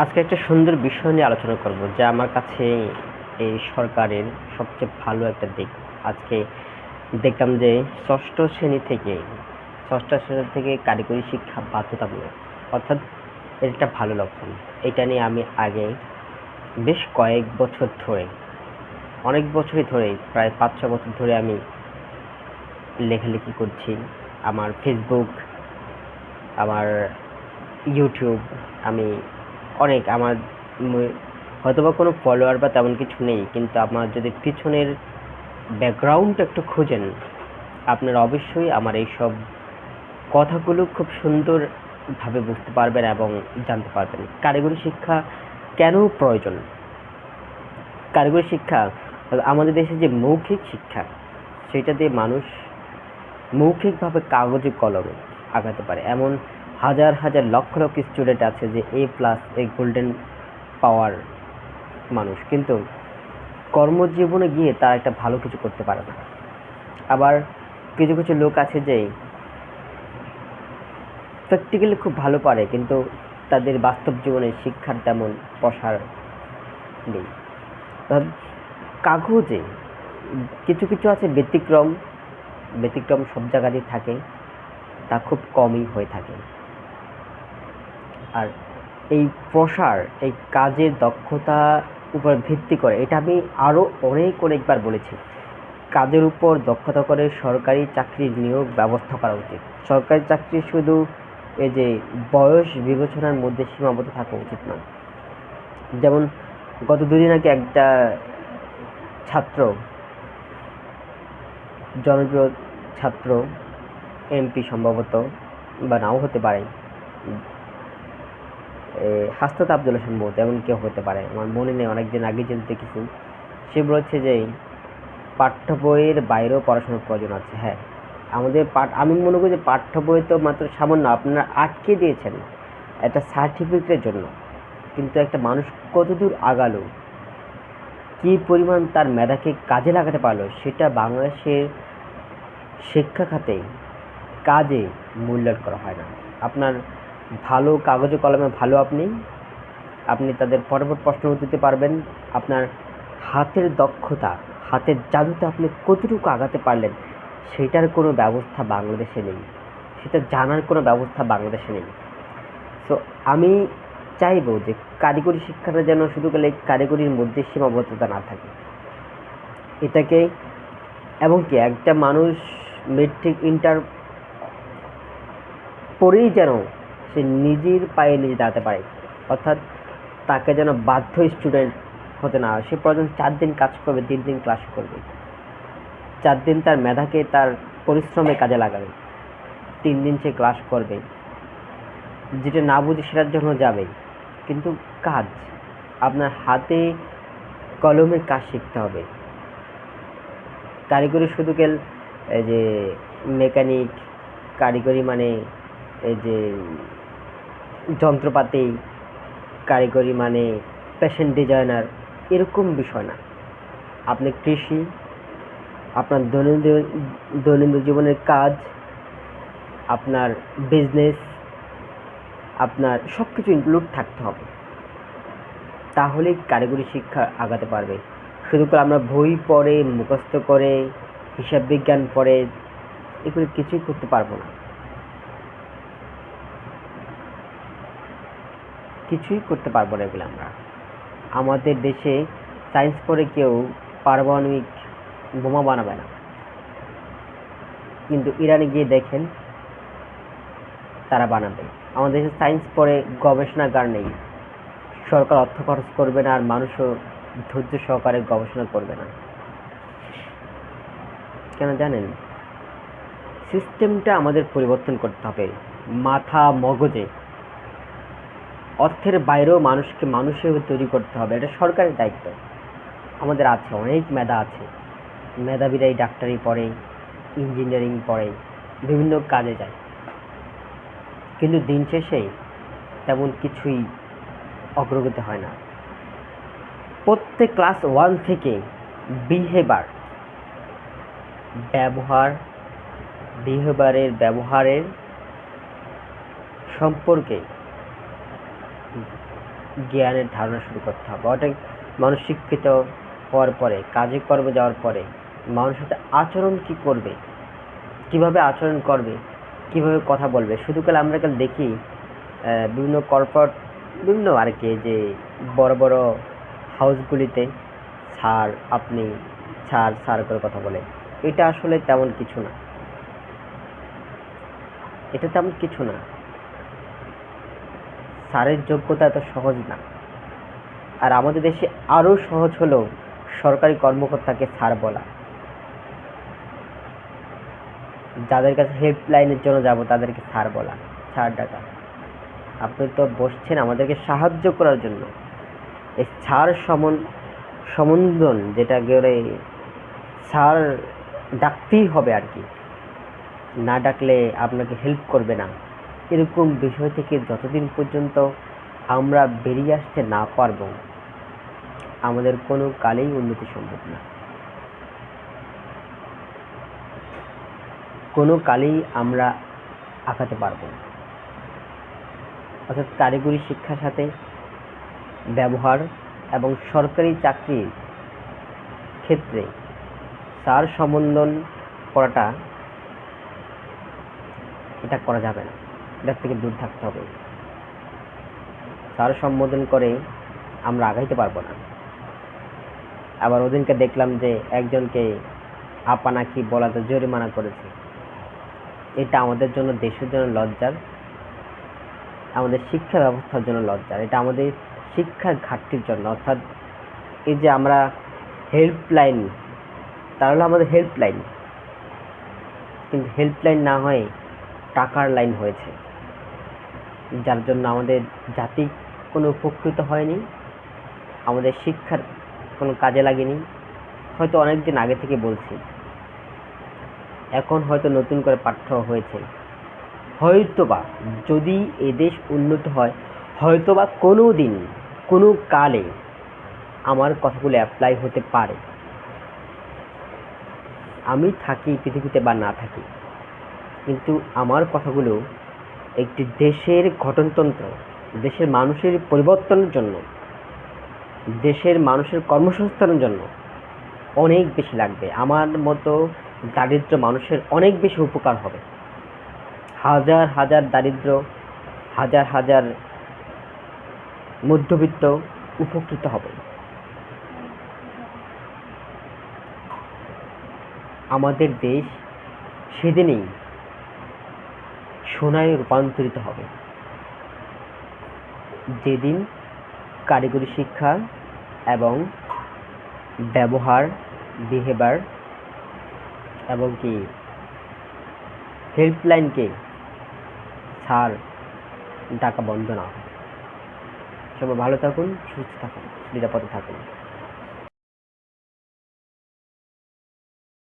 আজকে একটা সুন্দর বিষয় নিয়ে আলোচনা করব, যা আমার কাছে এই সরকারের সবচেয়ে ভালো একটা দিক। আজকে দেখলাম যে ষষ্ঠ শ্রেণী থেকে কারিগরি শিক্ষা বাধ্যতামূলক, অর্থাৎ এর একটা ভালো লক্ষণ। এটা নিয়ে আমি আগে বেশ কয়েক বছর ধরে, অনেক বছরই ধরে, প্রায় ৫-৬ বছর ধরে আমি লেখালেখি করছি। আমার ফেসবুক, আমার ইউটিউব, আমি আমার হয়তোবা কোনো ফলোয়ার বা তেমন কিছু নেই, কিন্তু আমার যদি পিছনের ব্যাকগ্রাউন্ড একটু খোঁজেন, আপনারা অবশ্যই আমার এইসব কথাগুলো খুব সুন্দরভাবে বুঝতে পারবেন এবং জানতে পারবেন। কারিগরি শিক্ষা কেন প্রয়োজন? কারিগরি শিক্ষা আমাদের দেশে যে মৌখিক শিক্ষা, সেটা দিয়ে মানুষ মৌখিকভাবে কাগজে কলমে আগাতে পারে। এমন হাজার হাজার লক্ষ লক্ষ স্টুডেন্ট আছে যে A+ এই গোল্ডেন পাওয়ার মানুষ, কিন্তু কর্মজীবনে গিয়ে তারা একটা ভালো কিছু করতে পারে না। আবার কিছু কিছু লোক আছে যে প্র্যাকটিক্যালি খুব ভালো পারে, কিন্তু তাদের বাস্তব জীবনে শিক্ষার তেমন প্রসার নেই। কাগজে কিছু কিছু আছে ব্যতিক্রম সব জায়গাতেই থাকে, তা খুব কমই হয়ে থাকে। আর এই প্রসার, এই কাজের দক্ষতা উপর ভিত্তি করে, এটা আমি আরও অনেকবার বলেছি, কাজের উপর দক্ষতা করে সরকারি চাকরির নিয়োগ ব্যবস্থা করা উচিত। সরকারি চাকরি শুধু এই যে বয়স বিবেচনার মধ্যে সীমাবদ্ধ থাকা উচিত নয়। যেমন গত দুদিন আগে একটা ছাত্র, জনপ্রিয় ছাত্র, MP সম্ভবত, বা নাও হতে পারে, হাসনাত আবদুল্লাহ সম্ভবত, এমন কেউ হতে পারে, আমার মনে নেই, অনেকদিন আগে যেহেতু দেখেছি। সে বলেছে যে পাঠ্য বইয়ের বাইরেও পড়াশোনার প্রয়োজন আছে। হ্যাঁ, আমি মনে করি যে পাঠ্য বই তো মাত্র সামান্য আপনারা আটকে দিয়েছেন একটা সার্টিফিকেটের জন্য, কিন্তু একটা মানুষ কতদূর আগালো, কী পরিমাণ তার মেধাকে কাজে লাগাতে পারলো, সেটা বাংলাদেশের শিক্ষা খাতে কাজে মূল্যায়ন করা হয় না। আপনার ভালো কাগজে কলমে ভালো আপনি তাদের পরপর প্রশ্ন দিতে পারবেন। আপনার হাতের দক্ষতা, হাতের জাদুতে আপনি কতটুকু আগাতে পারলেন, সেটার কোনো ব্যবস্থা বাংলাদেশে নেই, সেটা জানার কোনো ব্যবস্থা বাংলাদেশে নেই। সো আমি চাইবো যে কারিগরি শিক্ষাটা যেন শুধু গেলে কারিগরির মধ্যে সীমাবদ্ধতা না থাকে, এটাকে, এবং কি একটা মানুষ মেট্রিক ইন্টার পরেই যেন সে নিজের পায়ে নিজে দাঁড়াতে পারে, অর্থাৎ তাকে যেন বাধ্য স্টুডেন্ট হতে না হয়। সে প্রয়োজন 4 দিন কাজ করবে, 3 দিন ক্লাস করবে, 4 দিন তার মেধাকে তার পরিশ্রমে কাজে লাগাবে, 3 দিন সে ক্লাস করবে, যেটা না বুঝে সেটার জন্য যাবে, কিন্তু কাজ, আপনার হাতে কলমের কাজ শিখতে হবে। কারিগরি শুধু এই যে মেকানিক, কারিগরি মানে এই যে যন্ত্রপাতি, কারিগরি মানে ফ্যাশন ডিজাইনার, এরকম বিষয় না। আপনি কৃষি, আপনার দৈনন্দিন জীবনের কাজ, আপনার বিজনেস, আপনার সব কিছু ইনক্লুড থাকতে হবে, তাহলেই কারিগরি শিক্ষা আগাতে পারবে। শুধু করে আমরা বই পড়ে, মুখস্থ করে, হিসাব বিজ্ঞান পড়ে এগুলো কিছুই করতে পারবো না, কিছুই করতে পারবো না এগুলো আমরা। আমাদের দেশে সায়েন্স পড়ে কেউ পারমাণবিক বোমা বানাবে না, কিন্তু ইরানে গিয়ে দেখেন তারা বানাবে। আমাদের দেশে সায়েন্স পড়ে গবেষণাগার নেই, সরকার অর্থ খরচ করবে না, আর মানুষও ধৈর্য সহকারে গবেষণা করবে না। কেন জানেন? সিস্টেমটা আমাদের পরিবর্তন করতে হবে, মাথা মগজে। অর্থের বাইরেও মানুষকে মানুষের তৈরি করতে হবে, এটা সরকারের দায়িত্ব। আমাদের আছে, অনেক মেধা আছে, মেধাবীরাই ডাক্তারি পড়ে, ইঞ্জিনিয়ারিং পড়ে, বিভিন্ন কাজে যায়, কিন্তু দিন শেষে তেমন কিছুই অগ্রগতি হয় না। প্রত্যেক ক্লাস 1 থেকে ব্যবহারের সম্পর্কে জ্ঞানের ধারণা শুরু করতে হবে। অর্থাৎ মানুষ শিক্ষিত হওয়ার পরে, কাজে কর্মে যাওয়ার পরে মানুষের সাথে আচরণ কি করবে, কিভাবে আচরণ করবে, কিভাবে কথা বলবে। শুধু কাল আমরা কাল দেখি বিভিন্ন কর্পোরেট, বিভিন্ন আর কি, যে বড় বড় হাউসগুলিতে স্যার, আপনি, স্যার স্যার করে কথা বলে। এটা আসলে তেমন কিছু না, এটা তেমন কিছু না। স্যারের যোগ্যতা এত সহজ না। আর আমাদের দেশে আরও সহজ হলো সরকারি কর্মকর্তাকে স্যার বলা। যাদের কাছে হেল্পলাইনের জন্য যাব তাদেরকে স্যার বলা, স্যার ডাকা। আপনি তো বসছেন আমাদেরকে সাহায্য করার জন্য। এই স্যার সম্বোধন, যেটা করে স্যার ডাকতেই হবে আর কি, না ডাকলে আপনাকে হেল্প করবে না, এরকম বিষয় থেকে যতদিন পর্যন্ত আমরা বেরিয়ে আসতে না পারবো, আমাদের কোনো কালেই উন্নতি সম্ভব না। কোনো কালেই আমরা আগাতে পারবো না। অর্থাৎ কারিগরি শিক্ষার সাথে ব্যবহার এবং সরকারি চাকরির ক্ষেত্রে স্যার সম্বোধন করাটা, এটা করা যাবে না, এটার থেকে দূর থাকতে হবে। স্যার সম্বোধন করে আমরা আগাইতে পারবো না। আবার ওদিনকে দেখলাম যে একজনকে আপা নাকি বলাতে জরিমানা করেছে। এটা আমাদের জন্য, দেশের জন্য লজ্জার, আমাদের শিক্ষা ব্যবস্থার জন্য লজ্জার। এটা আমাদের শিক্ষার ঘাটতির জন্য। অর্থাৎ এই যে আমরা হেল্পলাইন, তাহলে আমাদের হেল্পলাইন, কিন্তু হেল্পলাইন না হয়ে টাকার লাইন হয়েছে, যার জন্য আমাদের জাতি কোনো উপকৃত হয়নি, আমাদের শিক্ষার কোনো কাজে লাগেনি। হয়তো অনেক দিন আগে থেকে বলছি, এখন হয়তো নতুন করে পাঠ্য হয়েছে। হয়তোবা যদি এদেশ উন্নত হয়, হয়তোবা কোনো দিন, কোনো কালে আমার কথাগুলো অ্যাপ্লাই হতে পারে। আমি থাকি পৃথিবীতে বা না থাকি, কিন্তু আমার কথাগুলো একটি দেশের গঠনতন্ত্র, দেশের মানুষের পরিবর্তনের জন্য, দেশের মানুষের কর্মসংস্থানের জন্য অনেক বেশি লাগবে। আমার মতো দারিদ্র মানুষের অনেক বেশি উপকার হবে। হাজার হাজার দারিদ্র, হাজার হাজার মধ্যবিত্ত উপকৃত হবে। আমাদের দেশ সেদিনই সোনায় রূপান্তরিত হবে, যেদিন কারিগরি শিক্ষা এবং ব্যবহার, বিহেভিয়ার এবং কি হেল্পলাইনকে স্যার ডাকা বন্ধ না হবে। সবাই ভালো থাকুন, সুস্থ থাকুন, নিরাপদে থাকুন।